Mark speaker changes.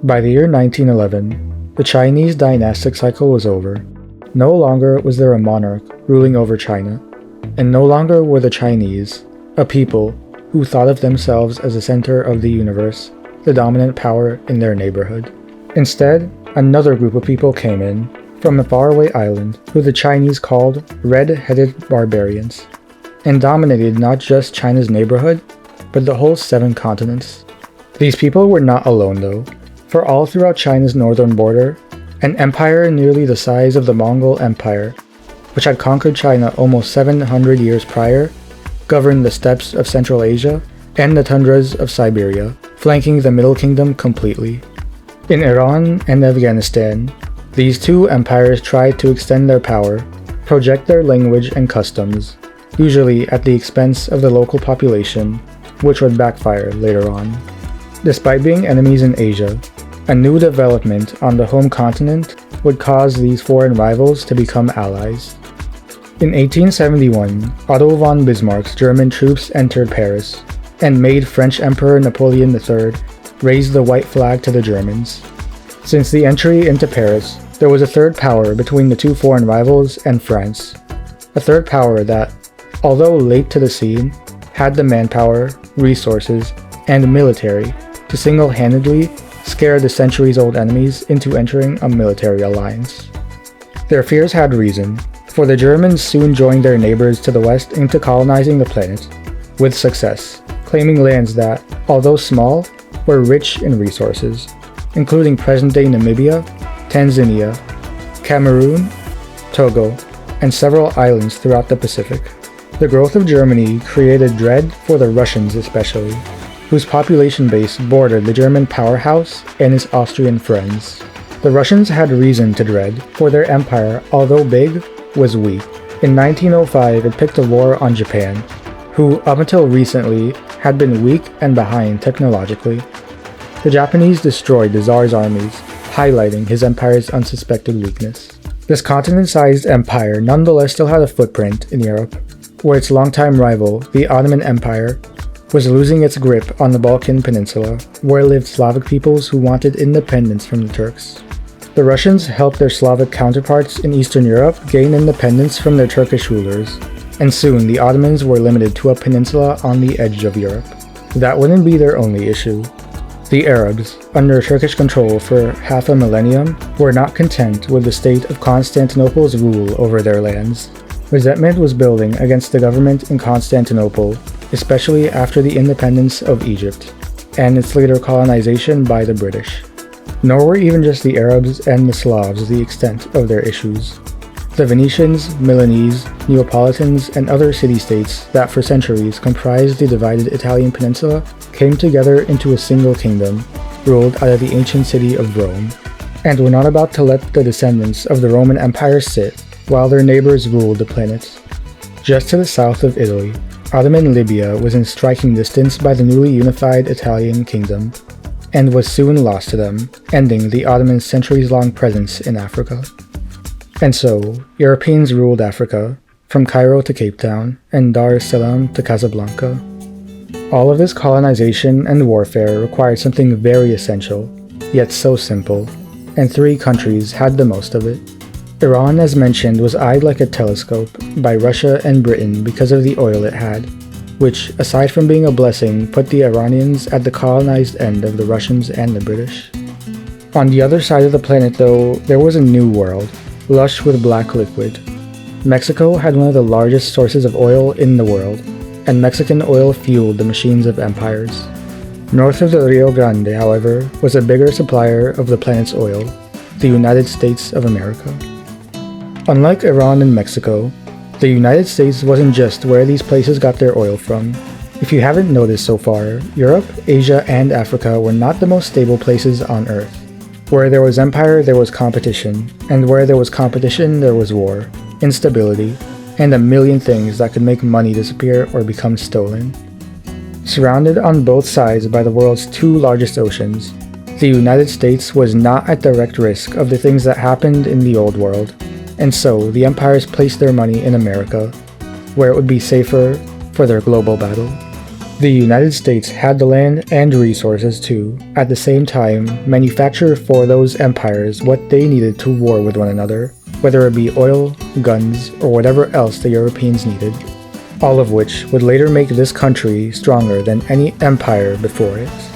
Speaker 1: By the year 1911, the Chinese dynastic cycle was over. No longer was there a monarch ruling over China, and no longer were the Chinese, a people who thought of themselves as the center of the universe, the dominant power in their neighborhood. Instead, another group of people came in from a faraway island who the Chinese called red-headed barbarians, and dominated not just China's neighborhood, but the whole 7 continents. These people were not alone though, for all throughout China's northern border, an empire nearly the size of the Mongol Empire, which had conquered China almost 700 years prior, governed the steppes of Central Asia and the tundras of Siberia, flanking the Middle Kingdom completely. In Iran and Afghanistan, these 2 empires tried to extend their power, project their language and customs, usually at the expense of the local population, which would backfire later on. Despite being enemies in Asia, a new development on the home continent would cause these foreign rivals to become allies. In 1871, Otto von Bismarck's German troops entered Paris and made French Emperor Napoleon III raise the white flag to the Germans. Since the entry into Paris, there was a third power between the 2 foreign rivals and France. A third power that, although late to the scene, had the manpower, resources, and military to single-handedly scare the centuries-old enemies into entering a military alliance. Their fears had reason, for the Germans soon joined their neighbors to the west into colonizing the planet, with success, claiming lands that, although small, were rich in resources, including present-day Namibia, Tanzania, Cameroon, Togo, and several islands throughout the Pacific. The growth of Germany created dread for the Russians especially, whose population base bordered the German powerhouse and its Austrian friends. The Russians had reason to dread, for their empire, although big, was weak. In 1905, it picked a war on Japan, who up until recently had been weak and behind technologically. The Japanese destroyed the Tsar's armies, highlighting his empire's unsuspected weakness. This continent-sized empire nonetheless still had a footprint in Europe, where its longtime rival, the Ottoman Empire, was losing its grip on the Balkan Peninsula, where lived Slavic peoples who wanted independence from the Turks. The Russians helped their Slavic counterparts in Eastern Europe gain independence from their Turkish rulers, and soon the Ottomans were limited to a peninsula on the edge of Europe. That wouldn't be their only issue. The Arabs, under Turkish control for half a millennium, were not content with the state of Constantinople's rule over their lands. Resentment was building against the government in Constantinople, especially after the independence of Egypt, and its later colonization by the British. Nor were even just the Arabs and the Slavs the extent of their issues. The Venetians, Milanese, Neapolitans, and other city-states that for centuries comprised the divided Italian peninsula came together into a single kingdom, ruled out of the ancient city of Rome, and were not about to let the descendants of the Roman Empire sit while their neighbors ruled the planet. Just to the south of Italy, Ottoman Libya was in striking distance by the newly unified Italian kingdom, and was soon lost to them, ending the Ottoman centuries-long presence in Africa. And so, Europeans ruled Africa, from Cairo to Cape Town, and Dar es Salaam to Casablanca. All of this colonization and warfare required something very essential, yet so simple, and 3 countries had the most of it. Iran, as mentioned, was eyed like a telescope by Russia and Britain because of the oil it had, which, aside from being a blessing, put the Iranians at the colonized end of the Russians and the British. On the other side of the planet, though, there was a new world, lush with black liquid. Mexico had one of the largest sources of oil in the world, and Mexican oil fueled the machines of empires. North of the Rio Grande, however, was a bigger supplier of the planet's oil, the United States of America. Unlike Iran and Mexico, the United States wasn't just where these places got their oil from. If you haven't noticed so far, Europe, Asia, and Africa were not the most stable places on Earth. Where there was empire, there was competition, and where there was competition, there was war, instability, and a million things that could make money disappear or become stolen. Surrounded on both sides by the world's 2 largest oceans, the United States was not at direct risk of the things that happened in the Old World, and so the empires placed their money in America, where it would be safer for their global battle. The United States had the land and resources to, at the same time, manufacture for those empires what they needed to war with one another, whether it be oil, guns, or whatever else the Europeans needed, all of which would later make this country stronger than any empire before it.